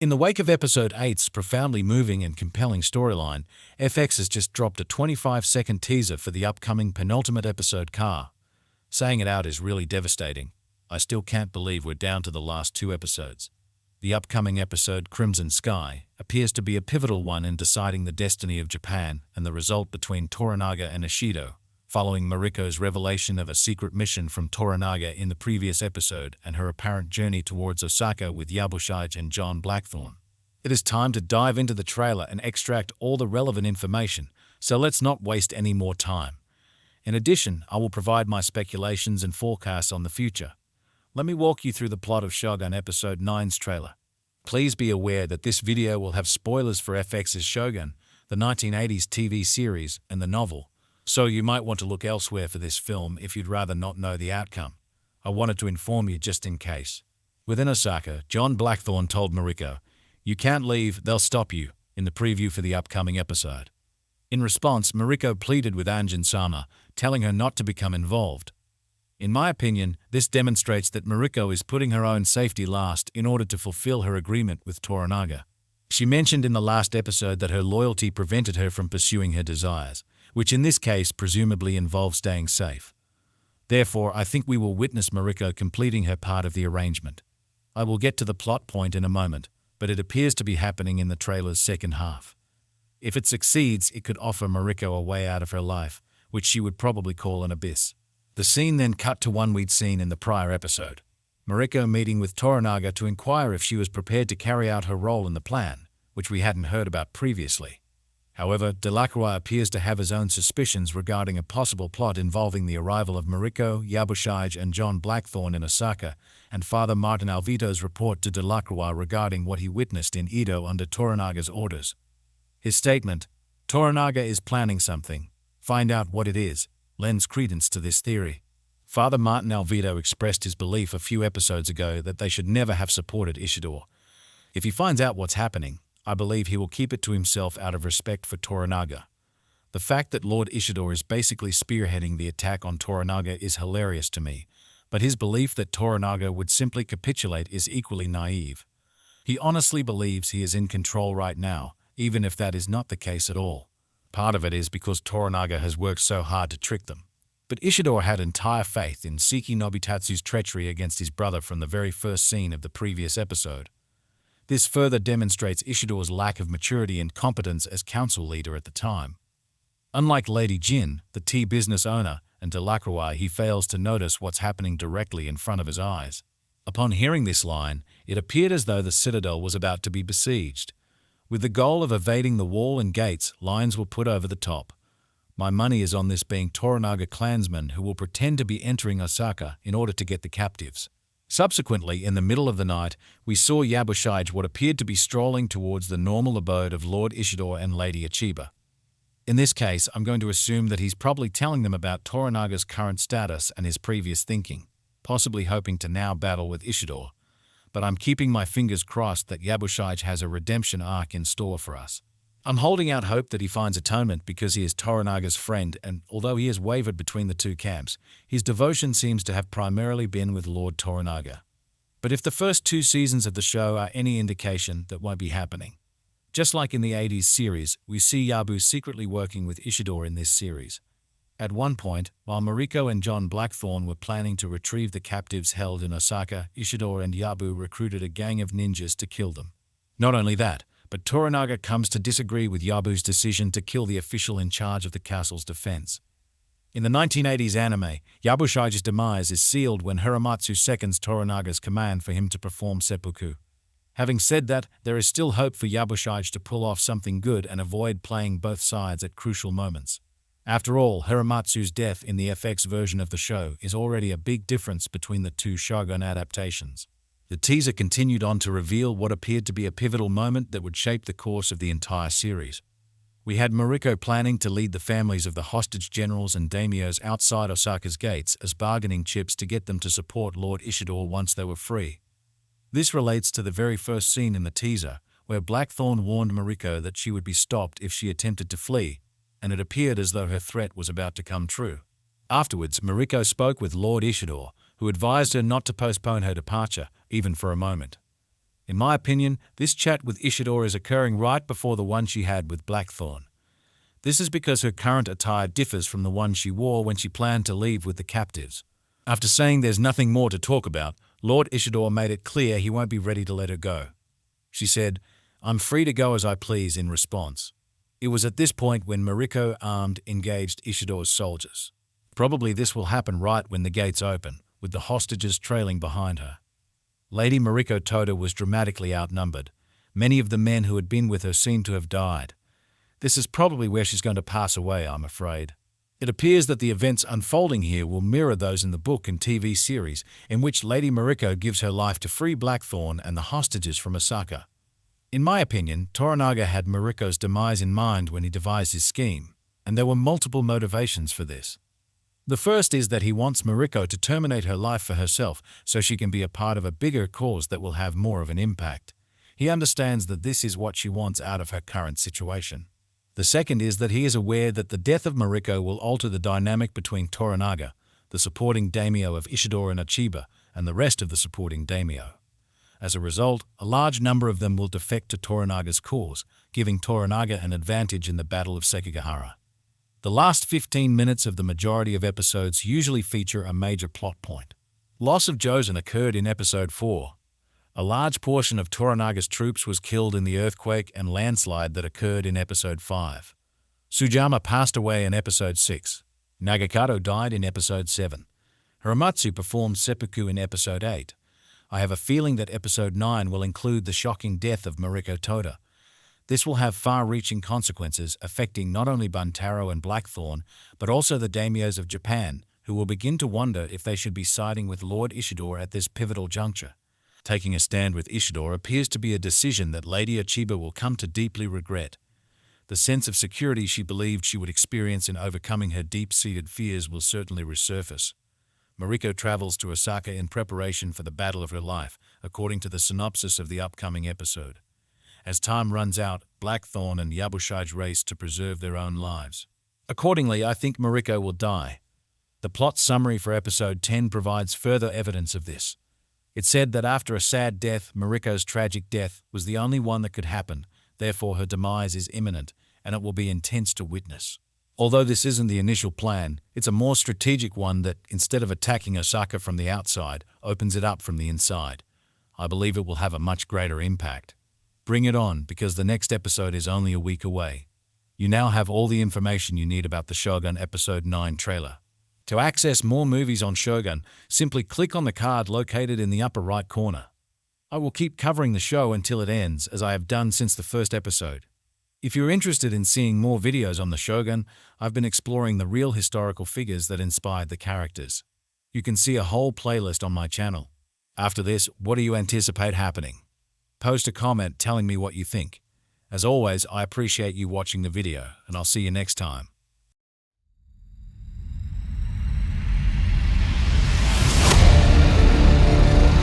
In the wake of Episode 8's profoundly moving and compelling storyline, FX has just dropped a 25-second teaser for the upcoming penultimate episode Car. Saying it out is really devastating. I still can't believe we're down to the last 2 episodes. The upcoming episode, Crimson Sky, appears to be a pivotal one in deciding the destiny of Japan and the result between Toranaga and Ishido, following Mariko's revelation of a secret mission from Toranaga in the previous episode and her apparent journey towards Osaka with Yabushige and John Blackthorne. It is time to dive into the trailer and extract all the relevant information, so let's not waste any more time. In addition, I will provide my speculations and forecasts on the future. Let me walk you through the plot of Shogun Episode 9's trailer. Please be aware that this video will have spoilers for FX's Shogun, the 1980s TV series, and the novel, so you might want to look elsewhere for this film if you'd rather not know the outcome. I wanted to inform you just in case. Within Osaka, John Blackthorne told Mariko, "You can't leave, they'll stop you," in the preview for the upcoming episode. In response, Mariko pleaded with Anjin-sama, telling her not to become involved. In my opinion, this demonstrates that Mariko is putting her own safety last in order to fulfill her agreement with Toranaga. She mentioned in the last episode that her loyalty prevented her from pursuing her desires, which in this case presumably involves staying safe. Therefore, I think we will witness Mariko completing her part of the arrangement. I will get to the plot point in a moment, but it appears to be happening in the trailer's second half. If it succeeds, it could offer Mariko a way out of her life, which she would probably call an abyss. The scene then cut to one we'd seen in the prior episode. Mariko meeting with Toranaga to inquire if she was prepared to carry out her role in the plan, which we hadn't heard about previously. However, Delacroix appears to have his own suspicions regarding a possible plot involving the arrival of Mariko, Yabushige, and John Blackthorne in Osaka, and Father Martin Alvito's report to Delacroix regarding what he witnessed in Edo under Toranaga's orders. His statement, "Toranaga is planning something. Find out what it is," lends credence to this theory. Father Martin Alvito expressed his belief a few episodes ago that they should never have supported Ishido. If he finds out what's happening, I believe he will keep it to himself out of respect for Toranaga. The fact that Lord Ishido is basically spearheading the attack on Toranaga is hilarious to me, but his belief that Toranaga would simply capitulate is equally naive. He honestly believes he is in control right now, even if that is not the case at all. Part of it is because Toranaga has worked so hard to trick them. But Ishido had entire faith in Seiki Nobutatsu's treachery against his brother from the very first scene of the previous episode. This further demonstrates Ishido's lack of maturity and competence as council leader at the time. Unlike Lady Jin, the tea business owner, and Delacroix, he fails to notice what's happening directly in front of his eyes. Upon hearing this line, it appeared as though the citadel was about to be besieged. With the goal of evading the wall and gates, lines were put over the top. My money is on this being Toranaga clansmen who will pretend to be entering Osaka in order to get the captives. Subsequently, in the middle of the night, we saw Yabushige what appeared to be strolling towards the normal abode of Lord Ishido and Lady Ichiba. In this case, I'm going to assume that he's probably telling them about Toranaga's current status and his previous thinking, possibly hoping to now battle with Ishido. But I'm keeping my fingers crossed that Yabushige has a redemption arc in store for us. I'm holding out hope that he finds atonement because he is Toranaga's friend, and although he has wavered between the two camps, his devotion seems to have primarily been with Lord Toranaga. But if the first 2 seasons of the show are any indication, that won't be happening. Just like in the 80s series, we see Yabu secretly working with Ishido in this series. At one point, while Mariko and John Blackthorne were planning to retrieve the captives held in Osaka, Ishido and Yabu recruited a gang of ninjas to kill them. Not only that, but Toranaga comes to disagree with Yabu's decision to kill the official in charge of the castle's defense. In the 1980s anime, Yabushige's demise is sealed when Hiramatsu seconds Toranaga's command for him to perform seppuku. Having said that, there is still hope for Yabushige to pull off something good and avoid playing both sides at crucial moments. After all, Hiramatsu's death in the FX version of the show is already a big difference between the 2 Shogun adaptations. The teaser continued on to reveal what appeared to be a pivotal moment that would shape the course of the entire series. We had Mariko planning to lead the families of the hostage generals and daimyos outside Osaka's gates as bargaining chips to get them to support Lord Ishido once they were free. This relates to the very first scene in the teaser, where Blackthorne warned Mariko that she would be stopped if she attempted to flee, and it appeared as though her threat was about to come true. Afterwards, Mariko spoke with Lord Ishido, who advised her not to postpone her departure, even for a moment. In my opinion, this chat with Ishido is occurring right before the one she had with Blackthorne. This is because her current attire differs from the one she wore when she planned to leave with the captives. After saying there's nothing more to talk about, Lord Ishido made it clear he won't be ready to let her go. She said, "I'm free to go as I please," in response. It was at this point when Mariko armed engaged Ishido's soldiers. Probably this will happen right when the gates open, with the hostages trailing behind her. Lady Mariko Toda was dramatically outnumbered. Many of the men who had been with her seemed to have died. This is probably where she's going to pass away, I'm afraid. It appears that the events unfolding here will mirror those in the book and TV series, in which Lady Mariko gives her life to free Blackthorne and the hostages from Osaka. In my opinion, Toranaga had Mariko's demise in mind when he devised his scheme, and there were multiple motivations for this. The first is that he wants Mariko to terminate her life for herself so she can be a part of a bigger cause that will have more of an impact. He understands that this is what she wants out of her current situation. The second is that he is aware that the death of Mariko will alter the dynamic between Toranaga, the supporting daimyo of Ishido and Chiba, and the rest of the supporting daimyo. As a result, a large number of them will defect to Toranaga's cause, giving Toranaga an advantage in the Battle of Sekigahara. The last 15 minutes of the majority of episodes usually feature a major plot point. Loss of Jozen occurred in Episode 4. A large portion of Toranaga's troops was killed in the earthquake and landslide that occurred in Episode 5. Sujama passed away in Episode 6. Nagakato died in Episode 7. Hiramatsu performed seppuku in Episode 8. I have a feeling that Episode 9 will include the shocking death of Mariko Toda. This will have far-reaching consequences affecting not only Buntaro and Blackthorne, but also the daimyos of Japan, who will begin to wonder if they should be siding with Lord Ishido at this pivotal juncture. Taking a stand with Ishido appears to be a decision that Lady Chiba will come to deeply regret. The sense of security she believed she would experience in overcoming her deep-seated fears will certainly resurface. Mariko travels to Osaka in preparation for the battle of her life, according to the synopsis of the upcoming episode. As time runs out, Blackthorne and Yabushige race to preserve their own lives. Accordingly, I think Mariko will die. The plot summary for Episode 10 provides further evidence of this. It said that after a sad death, Mariko's tragic death was the only one that could happen, therefore her demise is imminent, and it will be intense to witness. Although this isn't the initial plan, it's a more strategic one that, instead of attacking Osaka from the outside, opens it up from the inside. I believe it will have a much greater impact. Bring it on, because the next episode is only a week away. You now have all the information you need about the Shogun Episode 9 trailer. To access more movies on Shogun, simply click on the card located in the upper right corner. I will keep covering the show until it ends, as I have done since the first episode. If you're interested in seeing more videos on the Shogun, I've been exploring the real historical figures that inspired the characters. You can see a whole playlist on my channel. After this, what do you anticipate happening? Post a comment telling me what you think. As always, I appreciate you watching the video, and I'll see you next time.